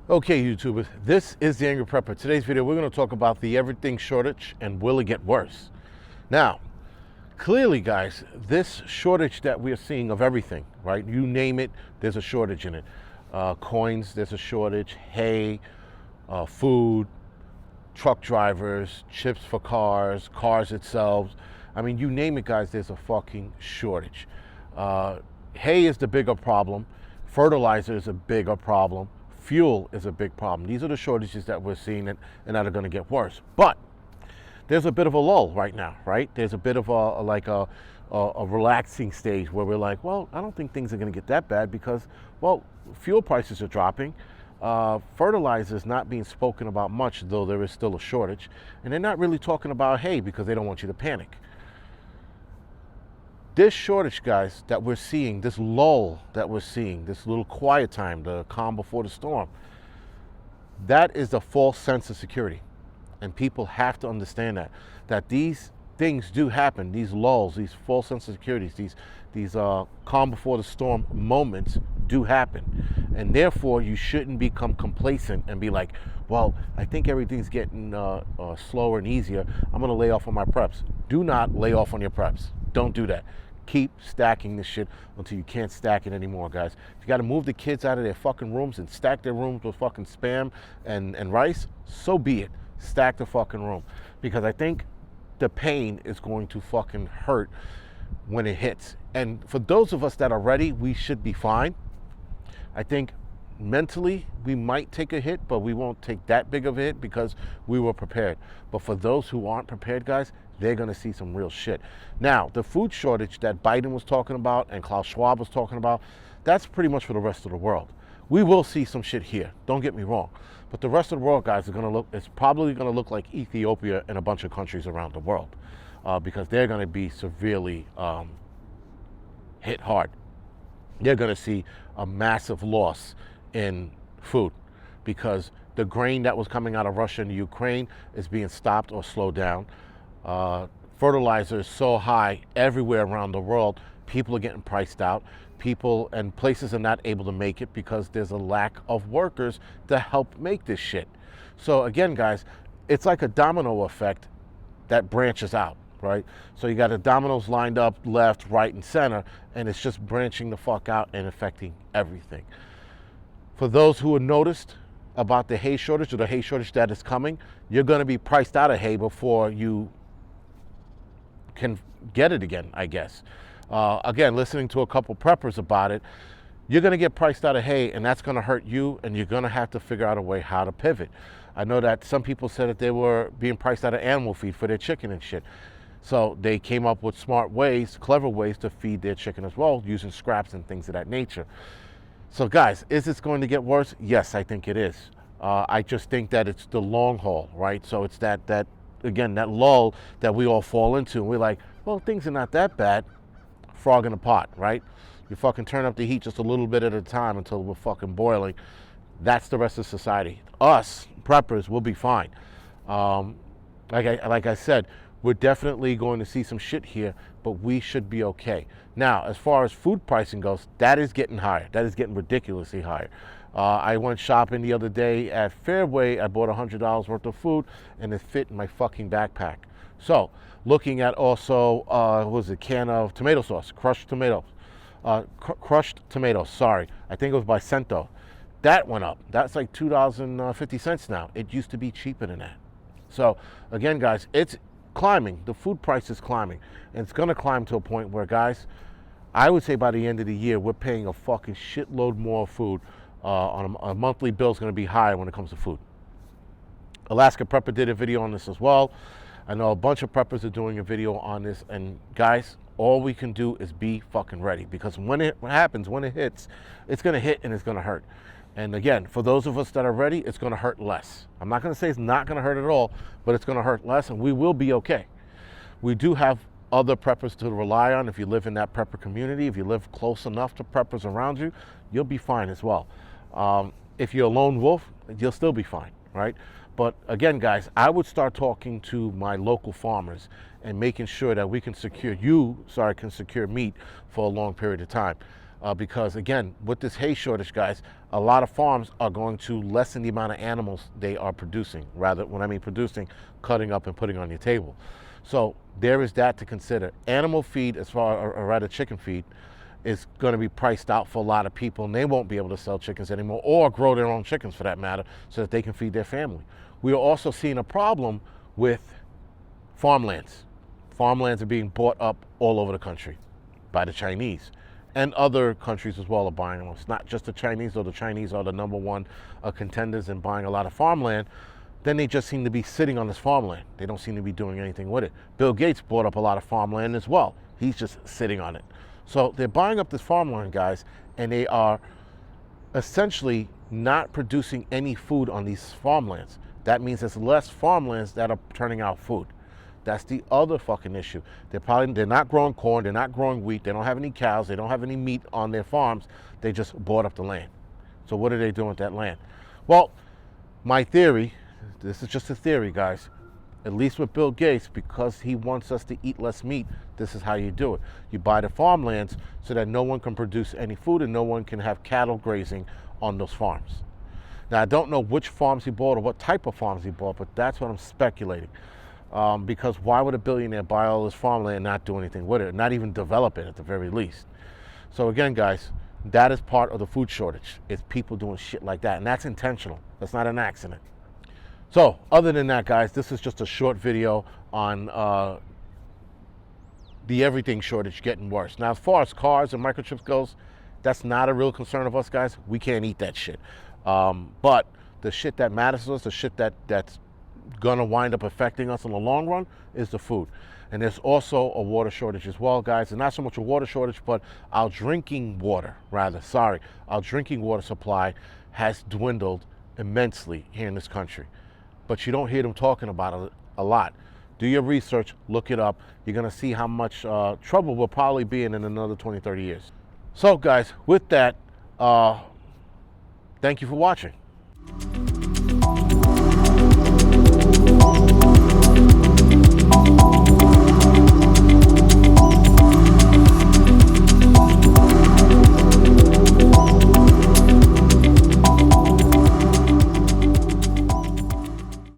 Okay, YouTubers, this is the Angry Prepper. Today's video, we're going to talk about the everything shortage and will it get worse? Now, clearly, guys, this shortage that we're seeing of everything, right? You name it, there's a shortage in it. Coins, there's a shortage. Hay, food, truck drivers, chips for cars, cars itself. I mean, you name it, guys, there's a fucking shortage. Hay is the bigger problem. Fertilizer is a bigger problem. Fuel is a big problem. These are the shortages that we're seeing and that are going to get worse. But there's a bit of a lull right now, right? There's a bit of a relaxing stage where we're like, well, I don't think things are going to get that bad because, well, fuel prices are dropping. Fertilizer is not being spoken about much, though there is still a shortage. And they're not really talking about hay because they don't want you to panic. This shortage, guys, that we're seeing, this lull that we're seeing, this little quiet time, the calm before the storm, that is a false sense of security. And people have to understand that these things do happen, these lulls, these false sense of security, these calm before the storm moments do happen. And therefore, you shouldn't become complacent and be like, well, I think everything's getting slower and easier. I'm going to lay off on my preps. Do not lay off on your preps. Don't do that. Keep stacking this shit until you can't stack it anymore, guys. If you got to move the kids out of their fucking rooms and stack their rooms with fucking Spam and rice, so be it. Stack the fucking room. Because I think the pain is going to fucking hurt when it hits. And for those of us that are ready, we should be fine. I think mentally we might take a hit, but we won't take that big of a hit because we were prepared. But for those who aren't prepared, guys, they're going to see some real shit. Now, the food shortage that Biden was talking about and Klaus Schwab was talking about, that's pretty much for the rest of the world. We will see some shit here, don't get me wrong. But the rest of the world, guys, it's probably going to look like Ethiopia and a bunch of countries around the world because they're going to be severely hit hard. They're going to see a massive loss in food because the grain that was coming out of Russia and Ukraine is being stopped or slowed down. Fertilizer is so high everywhere around the world, people are getting priced out. People and places are not able to make it because there's a lack of workers to help make this shit. So again, guys, it's like a domino effect that branches out, right? So you got the dominoes lined up left, right, and center, and it's just branching the fuck out and affecting everything. For those who have noticed about the hay shortage or the hay shortage that is coming, you're going to be priced out of hay before you can get it again, I guess. Again, listening to a couple preppers about it, you're going to get priced out of hay, and that's going to hurt you, and you're going to have to figure out a way how to pivot. I know that some people said that they were being priced out of animal feed for their chicken and shit. So they came up with smart ways, clever ways to feed their chicken as well, using scraps and things of that nature. So guys, is this going to get worse? Yes, I think it is. I just think that it's the long haul, right? So it's that again, that lull that we all fall into. And we're like, well, things are not that bad. Frog in a pot, right? You fucking turn up the heat just a little bit at a time until we're fucking boiling. That's the rest of society. Us, preppers, will be fine. Like I said, we're definitely going to see some shit here, but we should be okay. Now, as far as food pricing goes, that is getting higher. That is getting ridiculously higher. I went shopping the other day at Fairway. I bought $100 worth of food, and it fit in my fucking backpack. So, looking at also, what was it, can of tomato sauce, crushed tomatoes. Crushed tomatoes, sorry. I think it was by Cento. That went up. That's like $2.50 now. It used to be cheaper than that. So, again, guys, it's climbing. The food price is climbing. And it's going to climb to a point where, guys, I would say by the end of the year, we're paying a fucking shitload more food. On a monthly bill is going to be higher when it comes to food. Alaska Prepper did a video on this as well. I know a bunch of preppers are doing a video on this. And guys, all we can do is be fucking ready. Because when it happens, when it hits, it's going to hit and it's going to hurt. And again, for those of us that are ready, it's going to hurt less. I'm not going to say it's not going to hurt at all, but it's going to hurt less and we will be okay. We do have other preppers to rely on. If you live in that prepper community, if you live close enough to preppers around you, you'll be fine as well. If you're a lone wolf, you'll still be fine, right? But again, guys, I would start talking to my local farmers and making sure that we can secure, can secure meat for a long period of time. because again, with this hay shortage, guys, a lot of farms are going to lessen the amount of animals they are producing. Rather, when I mean producing, cutting up and putting on your table. So there is that to consider. Animal feed, as far, or rather chicken feed, is going to be priced out for a lot of people, and they won't be able to sell chickens anymore, or grow their own chickens for that matter, so that they can feed their family. We are also seeing a problem with farmlands. Farmlands are being bought up all over the country by the Chinese. And other countries as well are buying them. It's not just the Chinese, though the Chinese are the #1 contenders in buying a lot of farmland. Then they just seem to be sitting on this farmland. They don't seem to be doing anything with it. Bill Gates bought up a lot of farmland as well. He's just sitting on it. So they're buying up this farmland, guys, and they are essentially not producing any food on these farmlands. That means there's less farmlands that are turning out food. That's the other fucking issue. They're not growing corn, they're not growing wheat, they don't have any cows, they don't have any meat on their farms. They just bought up the land. So what are they doing with that land? Well, my theory, this is just a theory, guys, at least with Bill Gates, because he wants us to eat less meat, this is how you do it. You buy the farmlands so that no one can produce any food and no one can have cattle grazing on those farms. Now, I don't know which farms he bought or what type of farms he bought, but that's what I'm speculating. Because why would a billionaire buy all this farmland and not do anything with it, not even develop it at the very least? So again, guys, that is part of the food shortage. It's people doing shit like that, and that's intentional. That's not an accident. So other than that, guys, this is just a short video on the everything shortage getting worse. Now, as far as cars and microchips goes, that's not a real concern of us, guys. We can't eat that shit. But the shit that matters to us, the shit that's gonna wind up affecting us in the long run, is the food. And there's also a water shortage as well, guys. And not so much a water shortage, but our drinking water supply has dwindled immensely here in this country. But you don't hear them talking about it a lot. Do your research, look it up. You're gonna see how much trouble we'll probably be in another 20, 30 years. So guys, with that, thank you for watching.